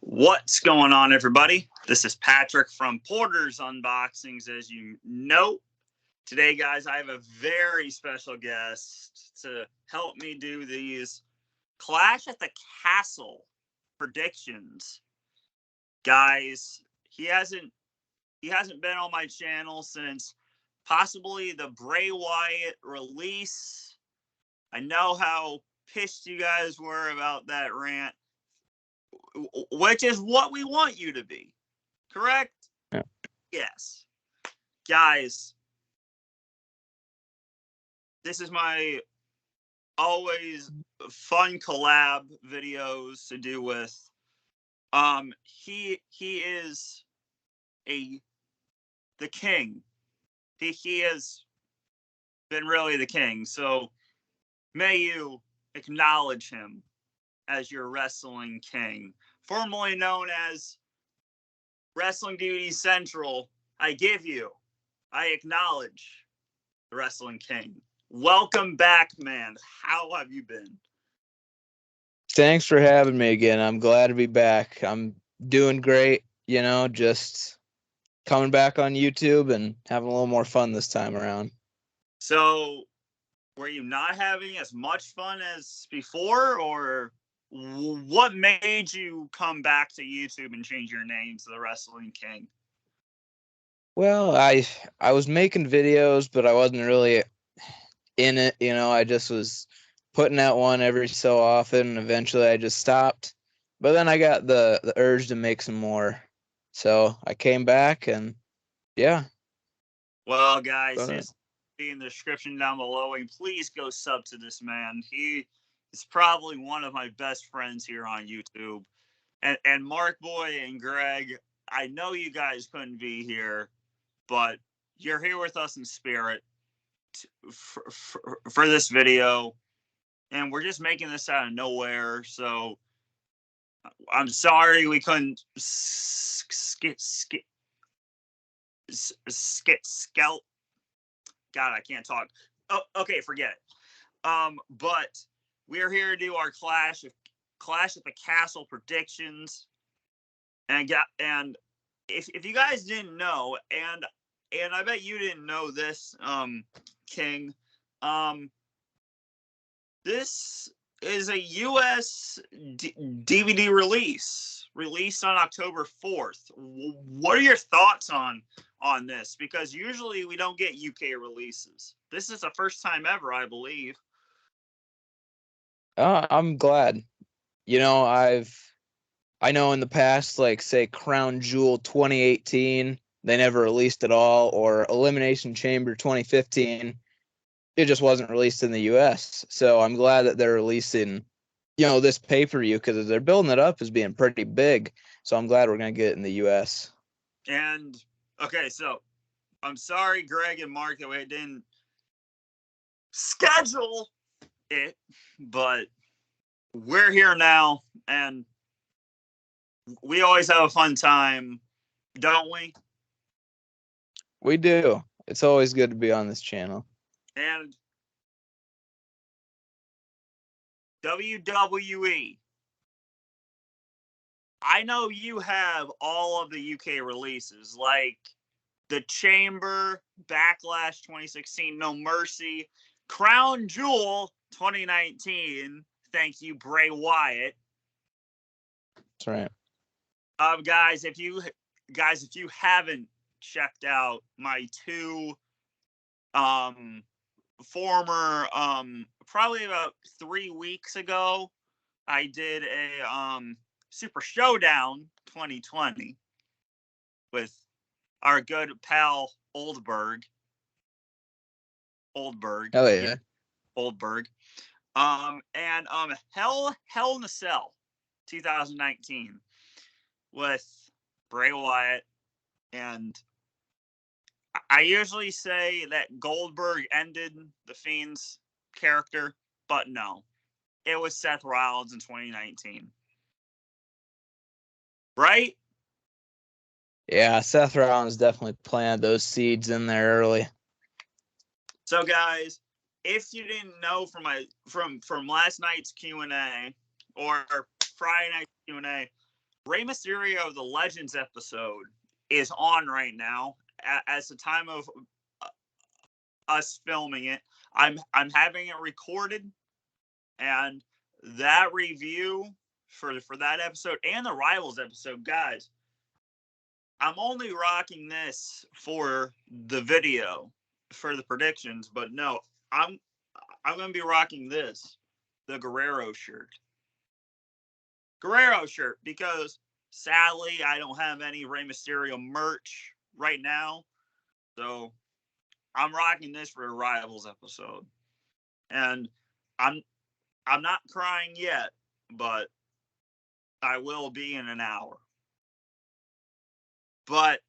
What's going on, everybody? This is Patrick from Porter's Unboxings. As you know, today, guys, I have a very special guest to help me do these Clash at the Castle predictions. Guys, he hasn't been on my channel since possibly the Bray Wyatt release. I know how pissed you guys were about that rant, which is what we want you to be. Correct? Yeah. Yes. Guys, this is my always fun collab videos to do with. He is the king. He has been really the king. So may you acknowledge him as your wrestling king, formerly known as Wrestling Duty Central. I acknowledge the Wrestling King. Welcome back, man. How have you been? Thanks for having me again. I'm glad to be back. I'm doing great, just coming back on YouTube and having a little more fun this time around. So, were you not having as much fun as before, or what made you come back to YouTube and change your name to the Wrestling King? Well, I was making videos, but I wasn't really in it, I just was putting out one every so often. Eventually I just stopped. But then I got the urge to make some more. So I came back and yeah. Well, guys, his be in the description down below, and please go sub to this man. He is probably one of my best friends here on YouTube. And Mark Boy and Greg, I know you guys couldn't be here, but you're here with us in spirit for this video. And we're just making this out of nowhere. So I'm sorry we couldn't scout. God, I can't talk. Oh, okay, forget it. But we're here to do our Clash at the Castle predictions. And if you guys didn't know, and I bet you didn't know this, King, this is a U.S. DVD released on October 4th. What are your thoughts on this? Because usually we don't get UK releases. This is the first time ever, I believe. I'm glad. I know in the past, like say Crown Jewel 2018, they never released at all, or Elimination Chamber 2015, it just wasn't released in the US. So I'm glad that they're releasing, this pay-per-view, because they're building it up as being pretty big. So I'm glad we're gonna get it in the US. And okay, so I'm sorry, Greg and Mark, that we didn't schedule it, but we're here now, and we always have a fun time, don't we? We do. It's always good to be on this channel. And WWE, I know you have all of the UK releases, like The Chamber, Backlash 2016, No Mercy, Crown Jewel 2019. Thank you, Bray Wyatt. That's right. Guys, if you haven't checked out my two former probably about 3 weeks ago, I did a Super Showdown 2020 with our good pal Oldberg. Oh yeah. Oldberg. And Hell in a Cell 2019 with Bray Wyatt. And I usually say that Goldberg ended the Fiend's character, but no. It was Seth Rollins in 2019. Right? Yeah, Seth Rollins definitely planted those seeds in there early. So guys, if you didn't know from last night's Q&A or Friday night's Q&A, Rey Mysterio, the Legends episode, is on right now. As the time of us filming it, I'm having it recorded, and that review for that episode and the Rivals episode, guys, I'm only rocking this for the video for the predictions, but no, I'm gonna be rocking this, the Guerrero shirt. Guerrero shirt, because sadly I don't have any Rey Mysterio merch right now. So I'm rocking this for a Rivals episode. And I'm not crying yet, but I will be in an hour. But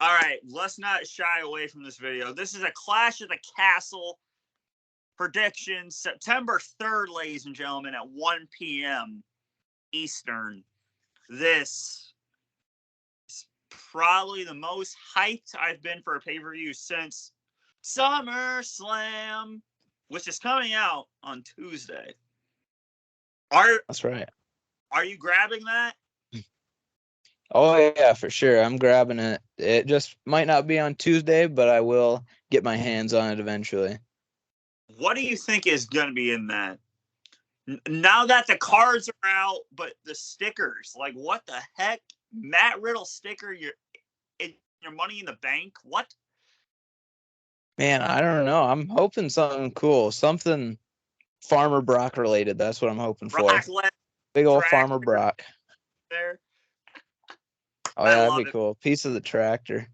all right, let's not shy away from this video. This is a Clash of the Castle prediction, September 3rd, ladies and gentlemen, at 1 p.m. Eastern. This is probably the most hyped I've been for a pay-per-view since SummerSlam, which is coming out on Tuesday. That's right. Are you grabbing that? Oh yeah, for sure. I'm grabbing it. It just might not be on Tuesday, but I will get my hands on it eventually. What do you think is going to be in that? Now that the cards are out, but the stickers, like what the heck? Matt Riddle sticker, your Money in the Bank? What? Man, I don't know. I'm hoping something cool, something Farmer Brock related. That's what I'm hoping for. Brock Big old Farmer Brock. There. Oh yeah, that'd be cool. Piece of the tractor.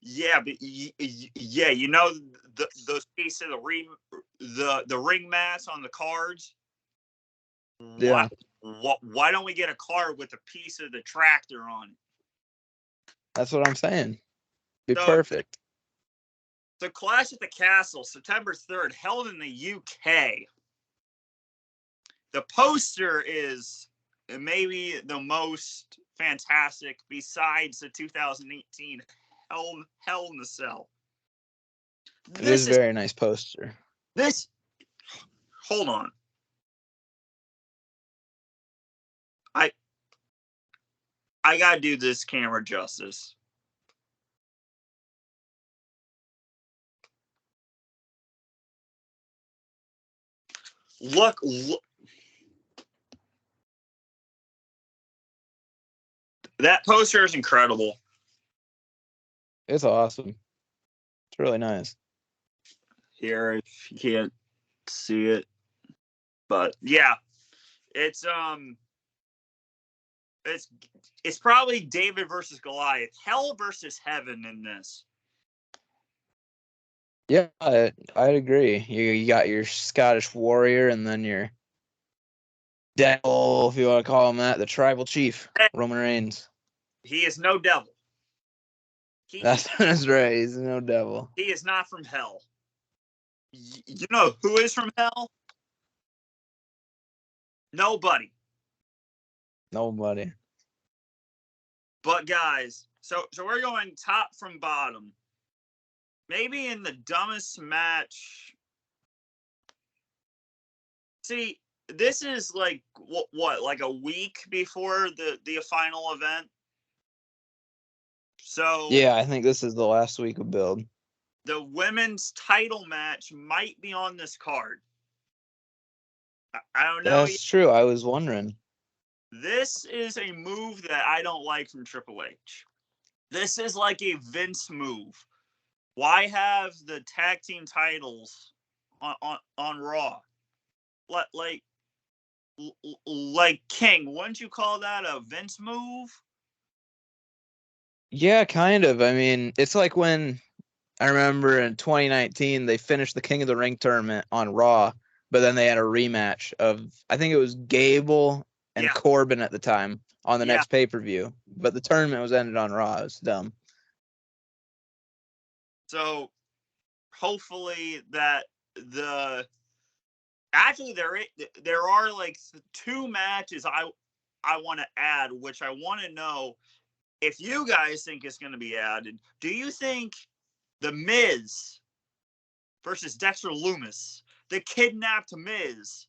Yeah, but yeah, you know those pieces of the ring mats on the cards. Yeah. Why don't we get a card with a piece of the tractor on it? That's what I'm saying. Be perfect. The Clash at the Castle, September 3rd, held in the UK. The poster is maybe the most fantastic besides the 2018 Hell in the Cell. It is a very nice poster. Hold on. I gotta do this camera justice. Look. That poster is incredible. It's awesome. It's really nice. Here, if you can't see it, but yeah, it's probably David versus Goliath, hell versus heaven in this. Yeah, I'd agree. You got your Scottish warrior and then your devil, if you want to call him that, the tribal chief, Roman Reigns. He is no devil. That's right. He's no devil. He is not from hell. You know who is from hell? Nobody. But guys, so we're going top from bottom. Maybe in the dumbest match. See, this is like what like a week before the final event. So yeah, I think this is the last week of build. The women's title match might be on this card. I don't know. That's true. I was wondering. This is a move that I don't like from Triple H. This is like a Vince move. Why have the tag team titles on Raw? Like King, wouldn't you call that a Vince move? Yeah, kind of. I mean, it's like when I remember in 2019 they finished the King of the Ring tournament on Raw, but then they had a rematch of, I think it was Gable and Corbin at the time on the next pay-per-view, but the tournament was ended on Raw. It was dumb. So hopefully that actually there are like two matches I want to add, which I want to know if you guys think it's going to be added. Do you think The Miz versus Dexter Lumis, the kidnapped Miz,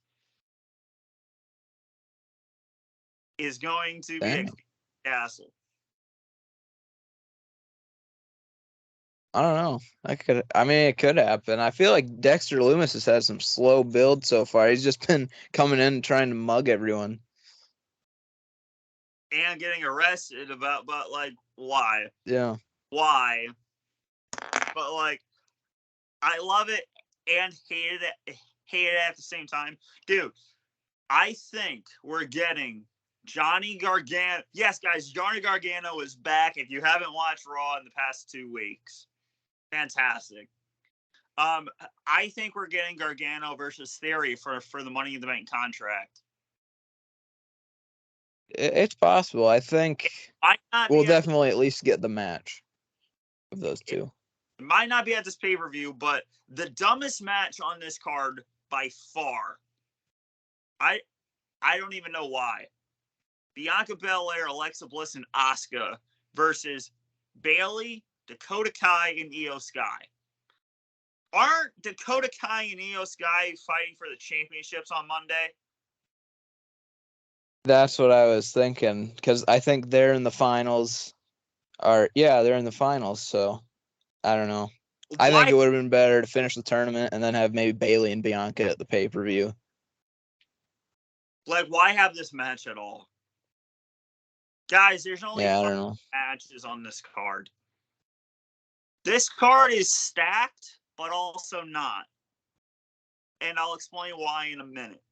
is going to be Damn. a castle. I don't know. It could happen. I feel like Dexter Loomis has had some slow build so far. He's just been coming in and trying to mug everyone. And getting arrested but like, why? Yeah. Why? But like, I love it and hate it at the same time. Dude, I think we're getting Johnny Gargano. Yes, guys, Johnny Gargano is back. If you haven't watched Raw in the past 2 weeks, fantastic. I think we're getting Gargano versus Theory for the Money in the Bank contract. It's possible. I think we'll definitely at least get the match of those two. It might not be at this pay-per-view, but the dumbest match on this card by far. I don't even know why. Bianca Belair, Alexa Bliss, and Asuka versus Bayley, Dakota Kai, and Io Sky. Aren't Dakota Kai and Io Sky fighting for the championships on Monday? That's what I was thinking, because I think they're in the finals. They're in the finals, so I don't know. I think it would have been better to finish the tournament and then have maybe Bayley and Bianca at the pay-per-view. Like, why have this match at all? Guys, there's only 5 matches on this card. This card is stacked, but also not. And I'll explain why in a minute.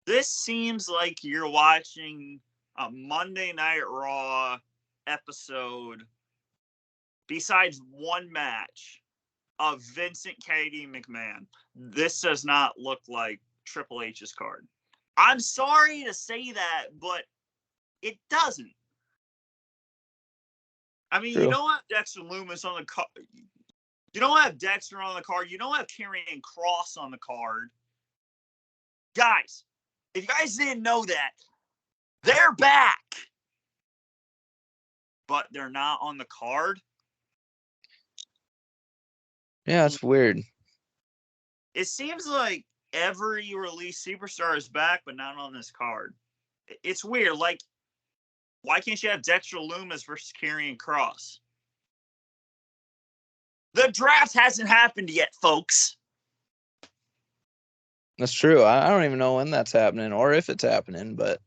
This seems like you're watching a Monday Night Raw episode besides one match of Vincent K.D. McMahon. This does not look like Triple H's card. I'm sorry to say that, but it doesn't. I mean, True. You don't have Dexter Loomis on the card. You don't have Dexter on the card. You don't have Karrion Kross on the card. Guys, if you guys didn't know that, they're back. But they're not on the card. Yeah, it's weird. It seems like every release superstar is back, but not on this card. It's weird. Like, why can't you have Dexter Loomis versus Karrion Kross? The draft hasn't happened yet, folks. That's true. I don't even know when that's happening or if it's happening, but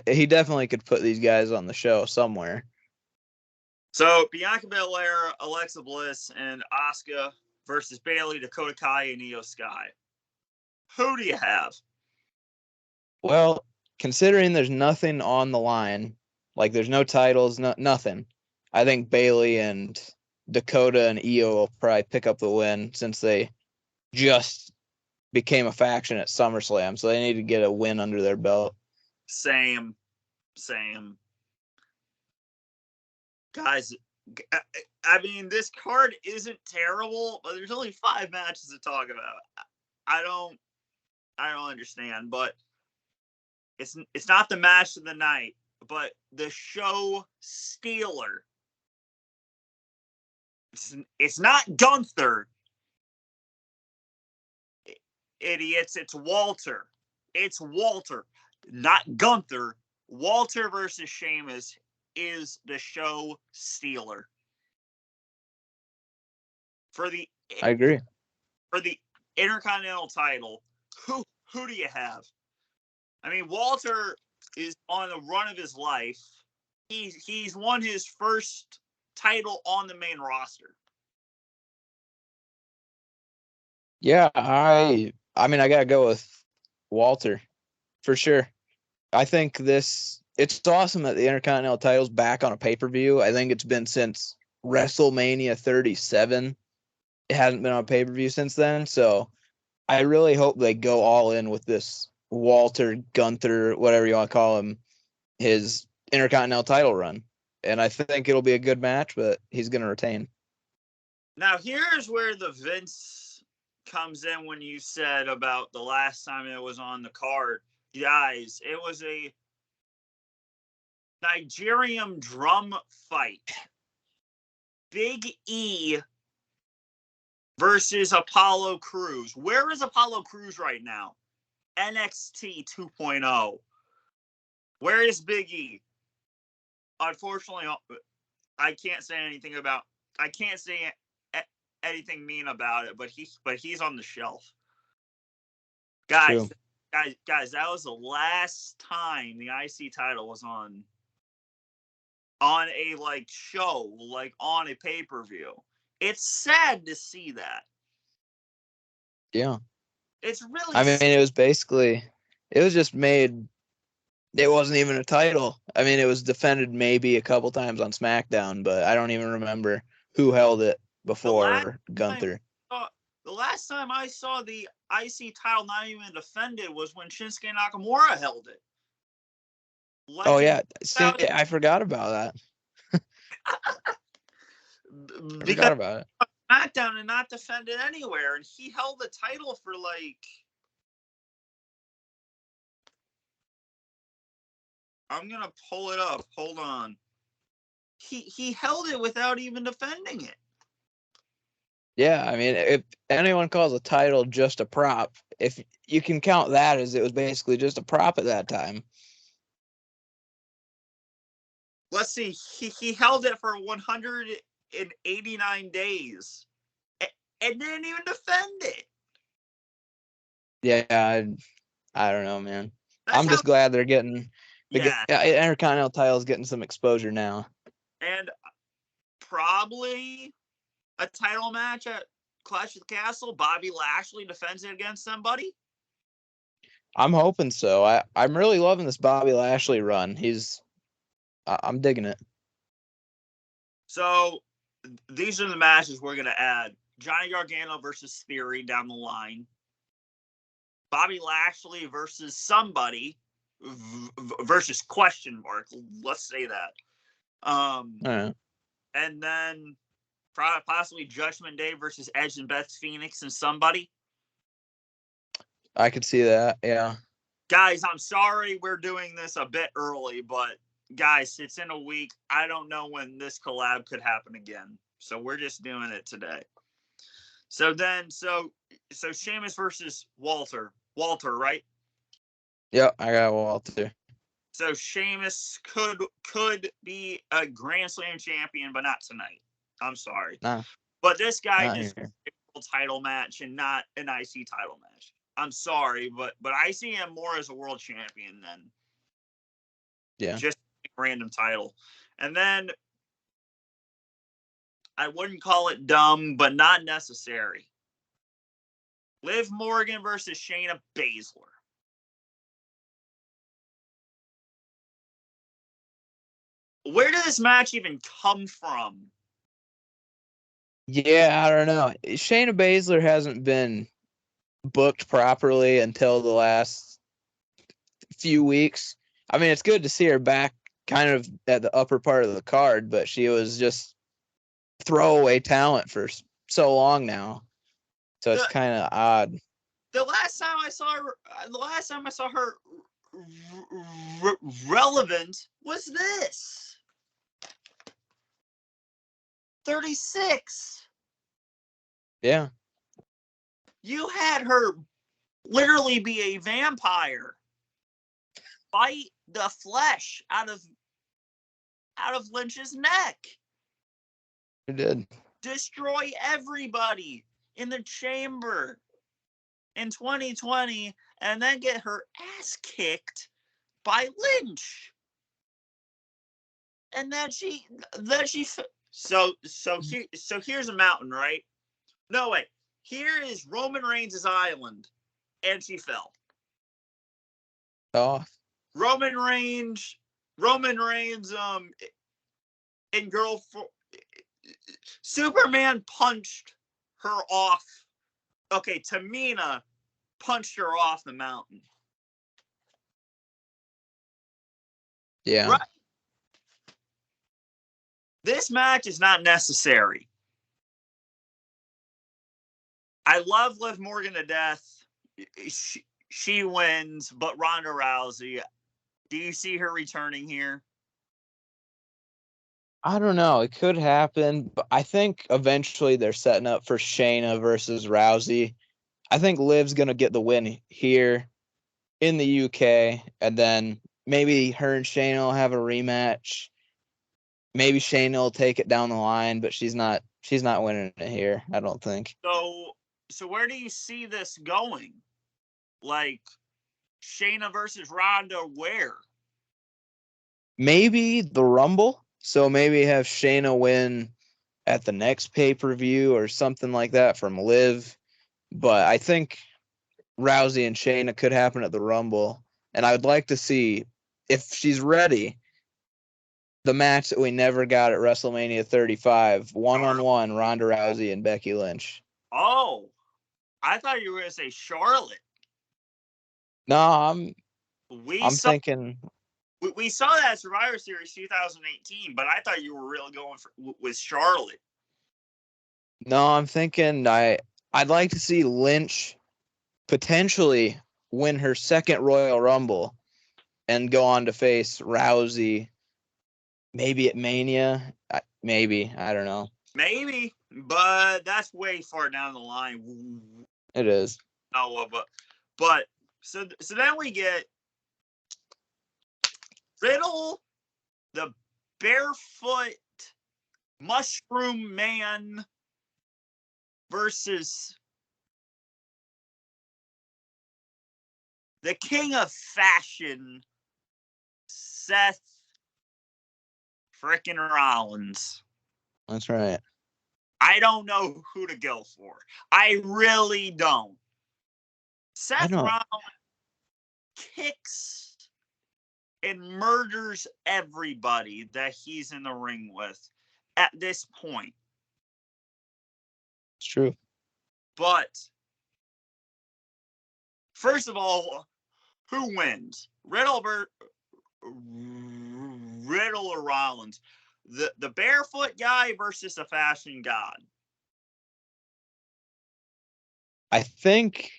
he definitely could put these guys on the show somewhere. So, Bianca Belair, Alexa Bliss, and Asuka versus Bayley, Dakota Kai, and Io Sky. Who do you have? Well, considering there's nothing on the line, like there's no titles, nothing, I think Bayley and Dakota and Io will probably pick up the win since they just became a faction at SummerSlam, so they need to get a win under their belt. Same. Guys, I mean, this card isn't terrible, but there's only 5 matches to talk about. I don't understand, but it's not the match of the night, but the show stealer. It's not Gunther. Idiots, it's Walter. It's Walter, not Gunther. Walter versus Sheamus is the show stealer. I agree. For the Intercontinental title, who do you have? I mean, Walter is on the run of his life. He's won his first title on the main roster. Yeah, I mean, I gotta go with Walter for sure. I think it's awesome that the Intercontinental title's back on a pay-per-view. I think it's been since WrestleMania 37. It hasn't been on pay-per-view since then, so I really hope they go all in with this Walter, Gunther, whatever you want to call him, his Intercontinental title run. And I think it'll be a good match, but he's going to retain. Now, here's where the Vince comes in when you said about the last time it was on the card. Guys, it was a Nigerian drum fight. Big E versus Apollo Crews. Where is Apollo Crews right now? NXT 2.0. Where is Big E? Unfortunately, I can't say anything about. I can't say anything mean about it, but he's on the shelf. Guys, True. guys, that was the last time the IC title was on a like show, like on a pay-per-view. It's sad to see that. Yeah. It's really I mean, it was just made. It wasn't even a title. I mean, it was defended maybe a couple times on SmackDown, but I don't even remember who held it before Gunther. The last time I saw the IC title not even defended was when Shinsuke Nakamura held it. Oh yeah, see, I forgot about that. I forgot about it. SmackDown and not defended anywhere, and he held the title for like. I'm gonna pull it up. Hold on. He held it without even defending it. Yeah, I mean, if anyone calls a title just a prop, if you can count that as it was basically just a prop at that time. Let's see. He held it for 189 days and didn't even defend it. Yeah, I don't know, man. I'm just glad they're getting the Intercontinental title is getting some exposure now. And probably a title match at Clash of the Castle. Bobby Lashley defends it against somebody. I'm hoping so. I'm really loving this Bobby Lashley run. I'm digging it. So these are the matches we're gonna add: Johnny Gargano versus Theory down the line. Bobby Lashley versus somebody versus question mark. Let's say that. All right. And then possibly Judgment Day versus Edge and Beth Phoenix and somebody. I could see that. Yeah. Guys, I'm sorry we're doing this a bit early, but guys, it's in a week. I don't know when this collab could happen again. So we're just doing it today. So Sheamus versus Walter. Walter, right? Yep, I got Walter. So Sheamus could be a Grand Slam champion, but not tonight. I'm sorry. Nah, but this guy is a world title match and not an IC title match. I'm sorry, but I see him more as a world champion than just a random title. And then I wouldn't call it dumb, but not necessary. Liv Morgan versus Shayna Baszler. Where did this match even come from? Yeah, I don't know. Shayna Baszler hasn't been booked properly until the last few weeks. I mean, it's good to see her back kind of at the upper part of the card, but she was just throwaway talent for so long now. So it's kind of odd. The last time I saw her relevant was this. 36. Yeah. You had her literally be a vampire. Bite the flesh out of Lynch's neck. She did. Destroy everybody in the chamber in 2020 and then get her ass kicked by Lynch. And then so here's a mountain, right? No, wait. Here is Roman Reigns' island, and she fell. Oh. Roman Reigns, and Superman punched her off. Okay, Tamina punched her off the mountain. Yeah. Right. This match is not necessary. I love Liv Morgan to death. She wins, but Ronda Rousey, do you see her returning here? I don't know. It could happen, but I think eventually they're setting up for Shayna versus Rousey. I think Liv's going to get the win here in the UK, and then maybe her and Shayna will have a rematch. Maybe Shayna will take it down the line, but she's not winning it here, I don't think. So where do you see this going? Like Shayna versus Ronda, where? Maybe the Rumble. So maybe have Shayna win at the next pay-per-view or something like that from Liv. But I think Rousey and Shayna could happen at the Rumble. And I would like to see, if she's ready, the match that we never got at WrestleMania 35, one-on-one, Ronda Rousey and Becky Lynch. Oh, I thought you were going to say Charlotte. No, I'm thinking we saw that at Survivor Series 2018, but I thought you were really going with Charlotte. No, I'm thinking I'd like to see Lynch potentially win her second Royal Rumble and go on to face Rousey maybe at Mania. Maybe. I don't know. Maybe, but that's way far down the line. It is. Oh, but so then we get Riddle, the barefoot mushroom man versus the king of fashion, Seth frickin' Rollins. That's right. I don't know who to go for. I really don't. Seth Rollins kicks and murders everybody that he's in the ring with at this point. It's true. But first of all, who wins? Riddle or Rollins? The barefoot guy versus the fashion god? I think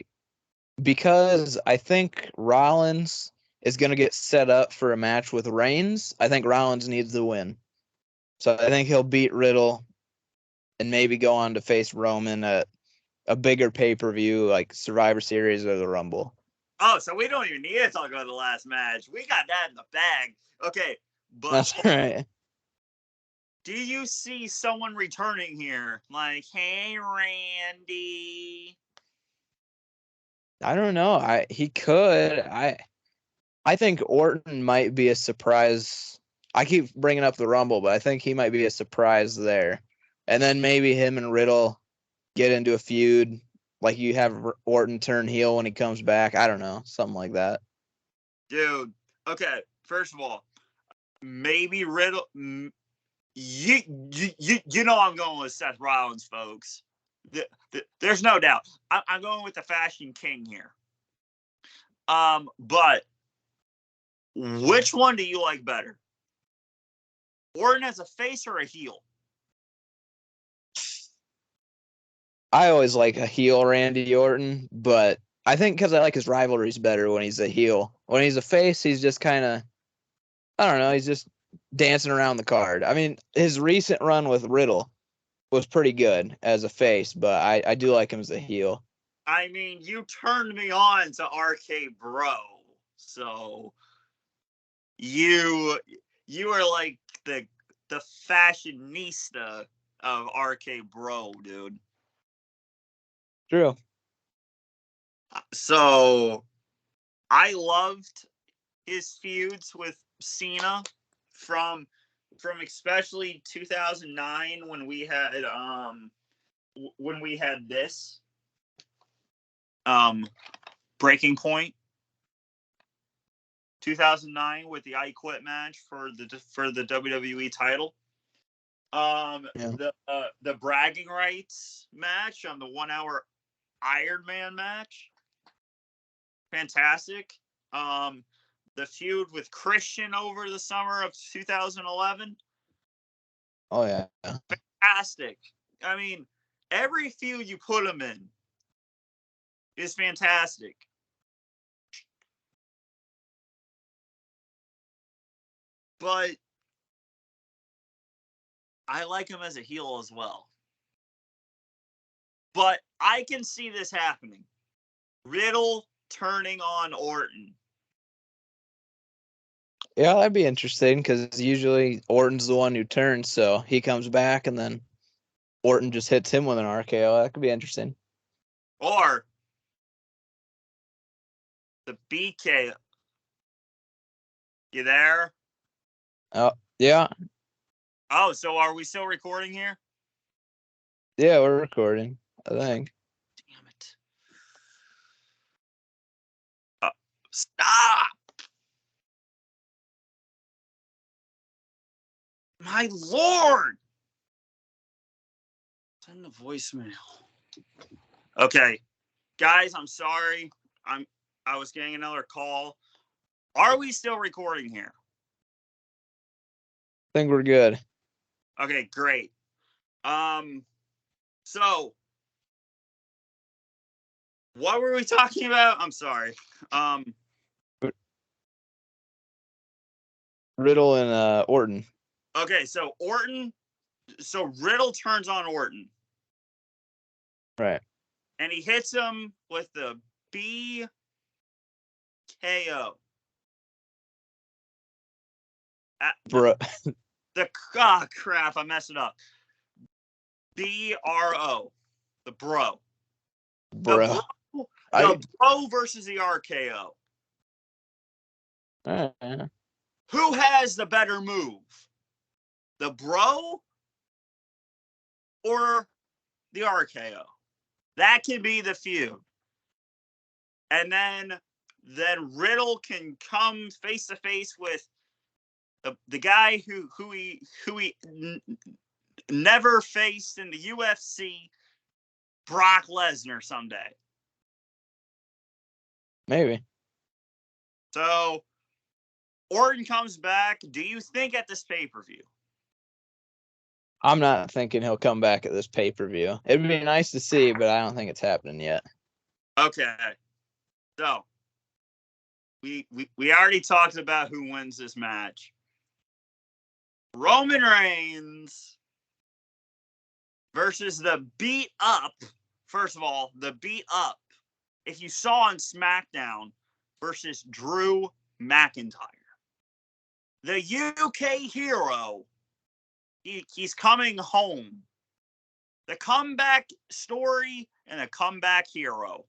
Rollins is going to get set up for a match with Reigns. I think Rollins needs the win. So I think he'll beat Riddle and maybe go on to face Roman at a bigger pay-per-view like Survivor Series or the Rumble. Oh, so we don't even need to talk about the last match. We got that in the bag. Okay, but that's right. Do you see someone returning here? Like, hey, Randy. I don't know. He could. I think Orton might be a surprise. I keep bringing up the Rumble, but I think he might be a surprise there. And then maybe him and Riddle get into a feud. Like you have Orton turn heel when he comes back. I don't know. Something like that. Dude, okay. First of all, maybe Riddle. You know I'm going with Seth Rollins, folks. There's no doubt. I'm going with the Fashion King here. But which one do you like better? Orton as a face or a heel? I always like a heel Randy Orton, but I think because I like his rivalries better when he's a heel. When he's a face, he's just kind of, I don't know, he's just dancing around the card. I mean, his recent run with Riddle was pretty good as a face, but I do like him as a heel. I mean, you turned me on to RK Bro, so you are like the fashionista of RK Bro, dude. True. So I loved his feuds with Cena from especially 2009 when we had this Breaking Point 2009 with the I Quit match for the WWE title. The bragging rights match on the 1 hour Iron Man match. Fantastic. The feud with Christian over the summer of 2011. Oh yeah. Fantastic. I mean, every feud you put him in is fantastic. But I like him as a heel as well. But I can see this happening. Riddle turning on Orton. Yeah, that'd be interesting because usually Orton's the one who turns, so he comes back and then Orton just hits him with an RKO. That could be interesting. Or the BK. You there? Oh, yeah. Oh, so are we still recording here? Yeah, we're recording, I think. Damn it. Stop! My lord! Send the voicemail. Okay. Guys, I'm sorry. I was getting another call. Are we still recording here? I think we're good. Okay, great. So what were we talking about? I'm sorry. Riddle and Orton. Okay, so Riddle turns on Orton. Right. And he hits him with the BKO. Bro. Crap, I messed it up. BRO. The bro. Bro. The bro versus the RKO. Who has the better move? The bro or the RKO? That can be the feud. And then Riddle can come face to face with the guy who he never faced in the UFC, Brock Lesnar, someday. Maybe. So Orton comes back. Do you think at this pay-per-view? I'm not thinking he'll come back at this pay-per-view. It'd be nice to see, but I don't think it's happening yet. Okay. So we already talked about who wins this match. Roman Reigns versus the beat up. First of all, the beat up. If you saw on SmackDown versus Drew McIntyre. The UK hero. He's coming home. The comeback story and a comeback hero.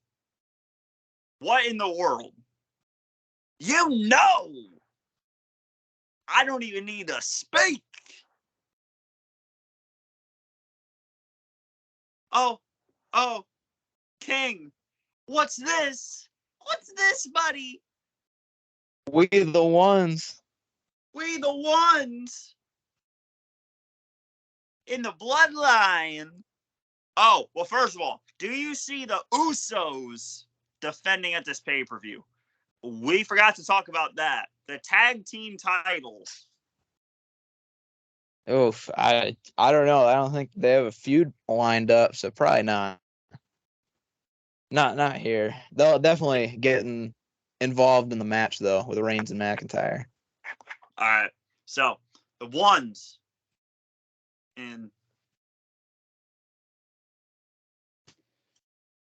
What in the world? You know, I don't even need to speak. Oh, King, what's this? What's this, buddy? We the ones. We the ones in the bloodline. Oh, well, first of all, do you see the Usos defending at this pay-per-view? We forgot to talk about that. The tag team titles. Oof, I don't know. I don't think they have a feud lined up, so probably not. Not here. They'll definitely get involved in the match though with Reigns and McIntyre. All right. So the ones in.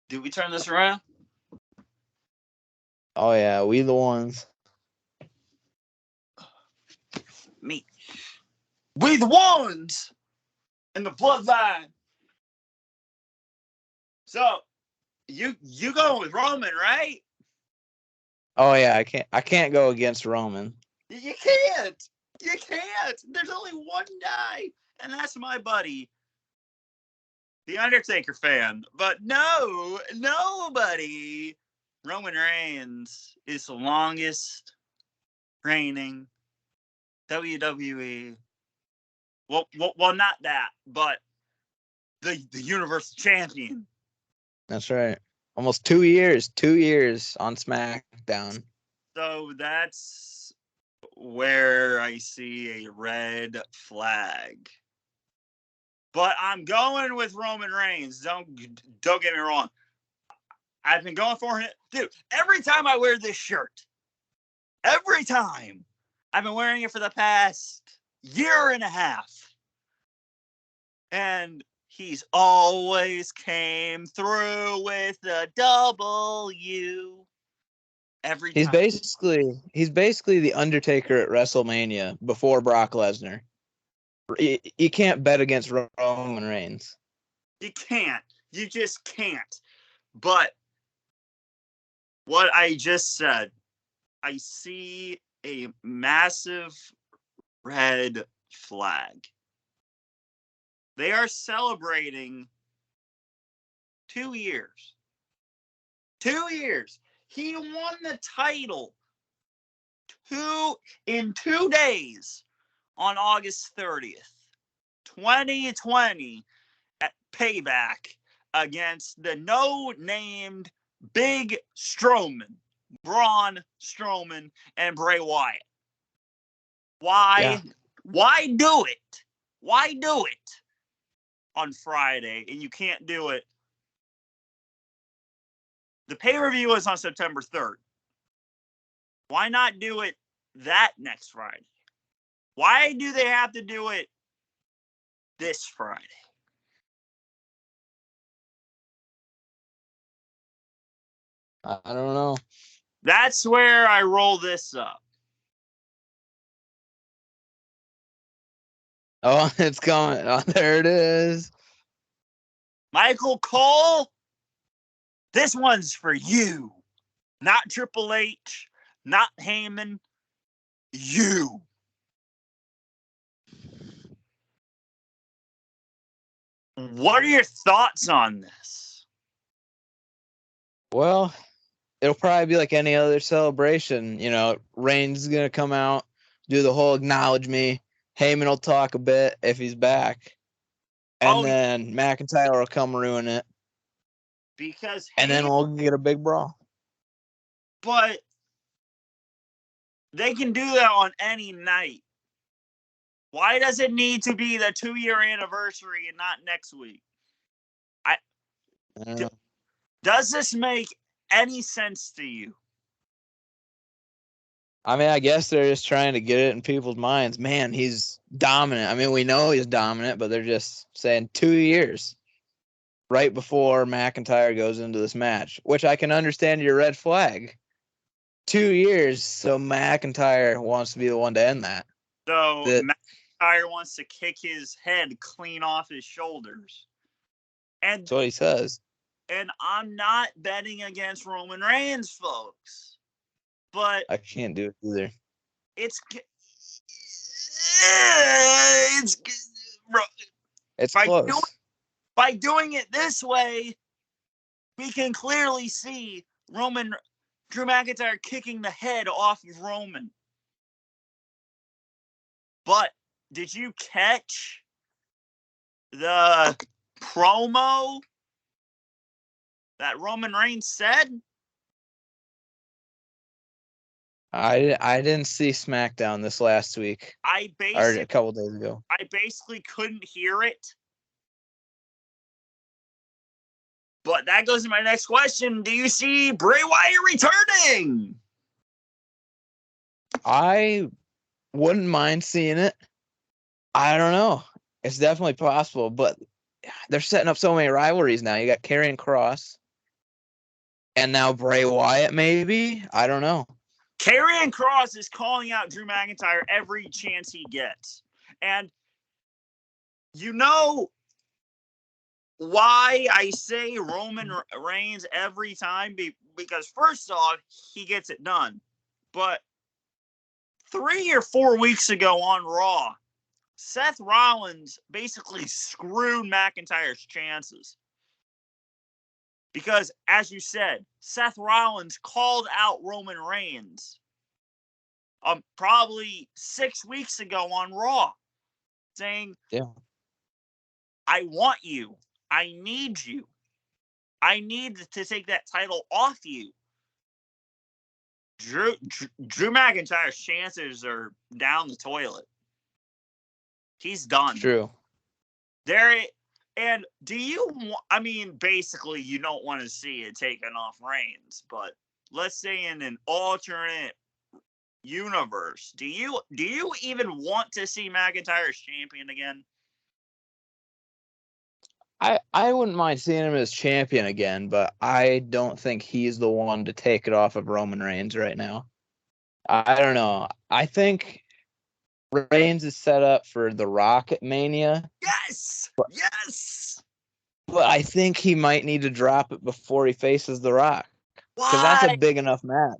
Did we turn this around? Oh yeah, we the ones. Me. We the ones in the bloodline. So you going with Roman, right? Oh yeah, I can't go against Roman. You can't. You can't. There's only one guy, and that's my buddy, the Undertaker fan. But no, nobody. Roman Reigns is the longest reigning WWE. Well, not that, but the Universal Champion. That's right. Almost 2 years. 2 years on SmackDown. So that's where I see a red flag. But I'm going with Roman Reigns. Don't get me wrong. I've been going for him. Dude, every time I wear this shirt, every time, I've been wearing it for the past year and a half. And he's always came through with a W. every He's time. basically the Undertaker at WrestleMania before Brock Lesnar. You can't bet against Roman Reigns. You can't. You just can't. But what I just said, I see a massive red flag. They are celebrating 2 years. 2 years. He won the title in 2 days on August 30th, 2020 at Payback against the no-named Big Strowman, Braun Strowman, and Bray Wyatt. Why? Yeah. Why do it? Why do it on Friday and you can't do it? The pay-per-view is on September 3rd. Why not do it that next Friday? Why do they have to do it this Friday? I don't know. That's where I roll this up. Oh, it's coming. Oh, there it is. Michael Cole, this one's for you. Not Triple H, not Heyman, you. What are your thoughts on this? Well, it'll probably be like any other celebration. You know, Reigns is gonna come out, do the whole acknowledge me. Heyman will talk a bit if he's back, and then McIntyre will come ruin it, because and then we'll get a big brawl. But they can do that on any night. Why does it need to be the 2-year anniversary and not next week? Does this make any sense to you? I mean, I guess they're just trying to get it in people's minds. Man, he's dominant. I mean, we know he's dominant, but they're just saying 2 years right before McIntyre goes into this match, which I can understand your red flag. 2 years, so McIntyre wants to be the one to end that. So McIntyre wants to kick his head clean off his shoulders. And that's what he says. And I'm not betting against Roman Reigns, folks. But I can't do it either. It's close. By doing it this way, we can clearly see Drew McIntyre kicking the head off of Roman. But did you catch the promo that Roman Reigns said? I didn't see SmackDown this last week. Or a couple days ago. I basically couldn't hear it. But that goes to my next question. Do you see Bray Wyatt returning? I wouldn't mind seeing it. I don't know. It's definitely possible, but they're setting up so many rivalries now. You got Karrion Kross, and now Bray Wyatt, maybe? I don't know. Karrion Kross is calling out Drew McIntyre every chance he gets. And you know why I say Roman Reigns every time? Because first off, he gets it done. But 3 or 4 weeks ago on Raw, Seth Rollins basically screwed McIntyre's chances. Because, as you said, Seth Rollins called out Roman Reigns probably 6 weeks ago on Raw, saying, I want you. I need you. I need to take that title off you. Drew McIntyre's chances are down the toilet. He's done. True. And basically you don't want to see it taken off Reigns, but let's say in an alternate universe, do you even want to see McIntyre as champion again? I wouldn't mind seeing him as champion again, but I don't think he's the one to take it off of Roman Reigns right now. I don't know. I think Reigns is set up for The Rock at Mania, Yes. Yes. but I think he might need to drop it before he faces The Rock because that's a Why? big enough match.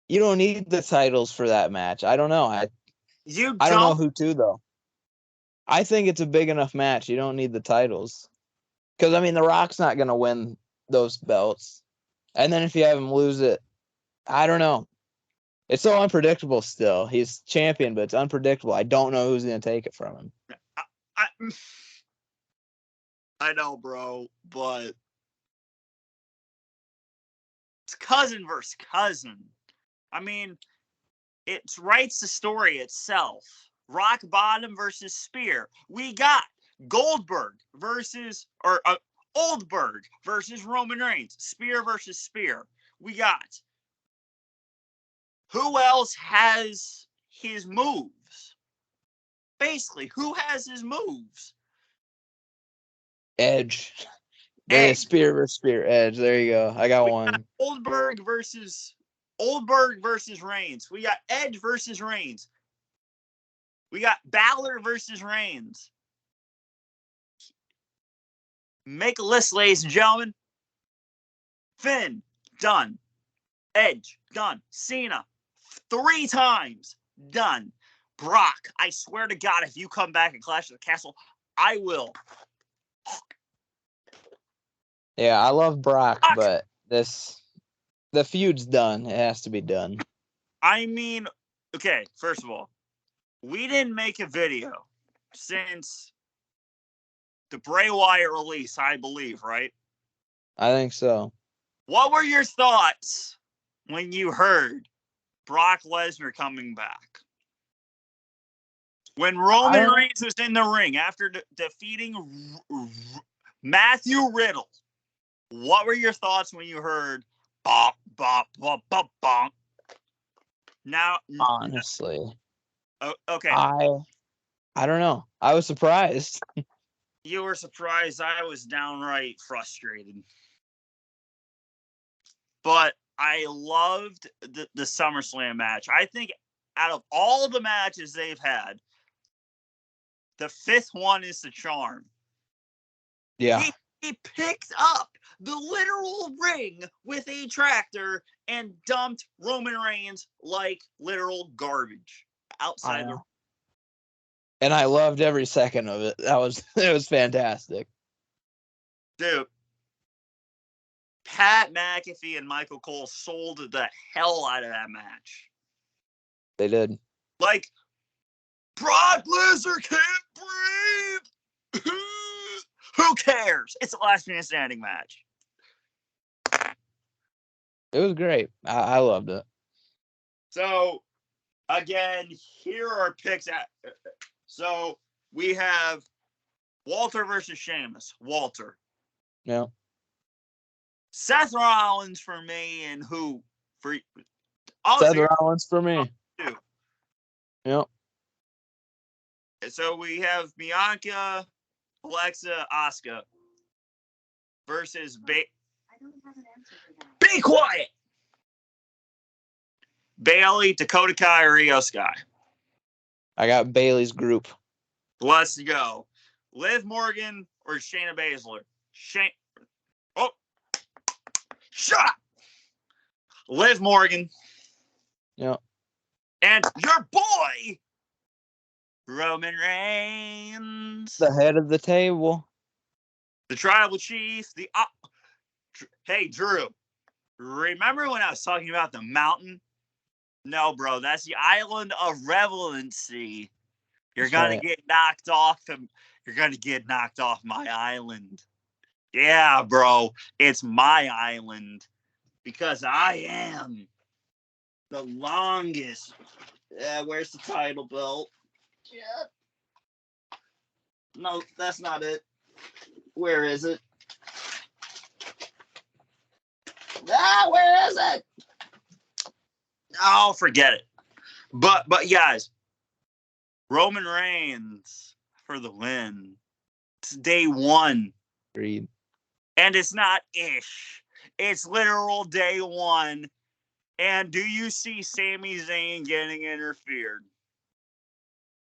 You don't need the titles for that match. I don't know. You I don't know don't. who to though. I think it's a big enough match. You don't need the titles. Because, I mean, The Rock's not going to win those belts. And then if you have him lose it, I don't know. It's so unpredictable still. He's champion, but it's unpredictable. I don't know who's going to take it from him. I, I know, bro, but it's cousin versus cousin. I mean, it writes the story itself. Rock Bottom versus Spear. We got Goldberg versus Oldberg versus Roman Reigns. Spear versus Spear. We got who else has his moves? Basically, who has his moves? Edge. The Edge. Spear versus Spear. Edge. There you go. I got one. Oldberg versus Reigns. We got Edge versus Reigns. We got Balor versus Reigns. Make a list, ladies and gentlemen. Finn, done. Edge, done. Cena, 3 times, done. Brock, I swear to God, if you come back and Clash of the Castle, I will. Yeah, I love Brock, but the feud's done. It has to be done. I mean, okay, first of all, we didn't make a video since the Bray Wyatt release, I believe, right? I think so. What were your thoughts when you heard Brock Lesnar coming back? When Roman Reigns was in the ring after defeating Matthew Riddle, what were your thoughts when you heard bop, bop, bop, bop, bop? Now, honestly, okay. I don't know. I was surprised. You were surprised. I was downright frustrated. But I loved the SummerSlam match. I think out of all the matches they've had, the 5th one is the charm. Yeah. He picked up the literal ring with a tractor and dumped Roman Reigns like literal garbage outside the. And I loved every second of it. It was fantastic. Dude, Pat McAfee and Michael Cole sold the hell out of that match. They did. Like, Brock Lesnar can't breathe. Who cares? It's a last man standing match. It was great. I loved it. So, again, here are picks. So, we have Walter versus Sheamus. Walter. Yeah. Seth Rollins for me, and who? For Seth Rollins for me. Too. Yep. So, we have Bianca, Alexa, Asuka versus I don't have an answer for that. Be quiet. Bayley, Dakota Kai, or Io Sky. I got Bayley's group. Let's go. Liv Morgan or Shayna Baszler. Oh, shut up. Liv Morgan. Yep. And your boy, Roman Reigns. The head of the table. The tribal chief. Hey, Drew. Remember when I was talking about the mountain? No, bro. That's the island of relevancy. You're gonna get knocked off. You're gonna get knocked off my island. Yeah, bro. It's my island because I am the longest. Where's the title belt? Yeah. No, that's not it. Where is it? Where is it? Oh, forget it. But guys, Roman Reigns for the win. It's day 1 Agreed. And it's not ish. It's literal day one. And do you see Sami Zayn getting interfered?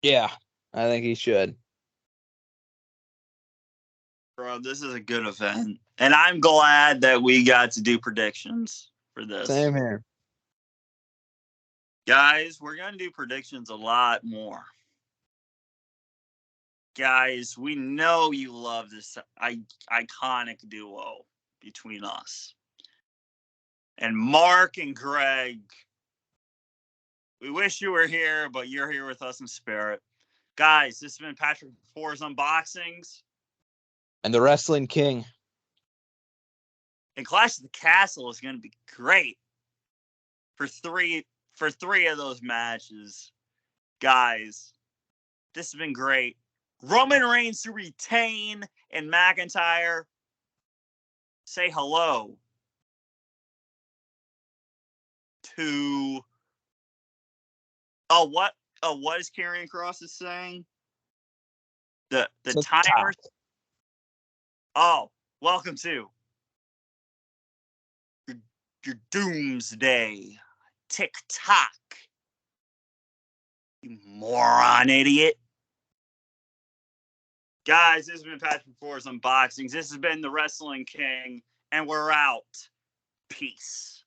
Yeah, I think he should. Bro, this is a good event. And I'm glad that we got to do predictions for this. Same here. Guys, we're going to do predictions a lot more. Guys, we know you love this iconic duo between us. And Mark and Greg, we wish you were here, but you're here with us in spirit. Guys, this has been Patrick Fours Unboxings. And the Wrestling King. And Clash of the Castle is going to be great for three of those matches. Guys, this has been great. Roman Reigns to retain, and McIntyre say hello to what is Karrion Kross is saying? The timer. Oh, welcome to your doomsday. TikTok. You moron idiot. Guys, this has been Patrick Fours Unboxings. This has been the Wrestling King, and we're out. Peace.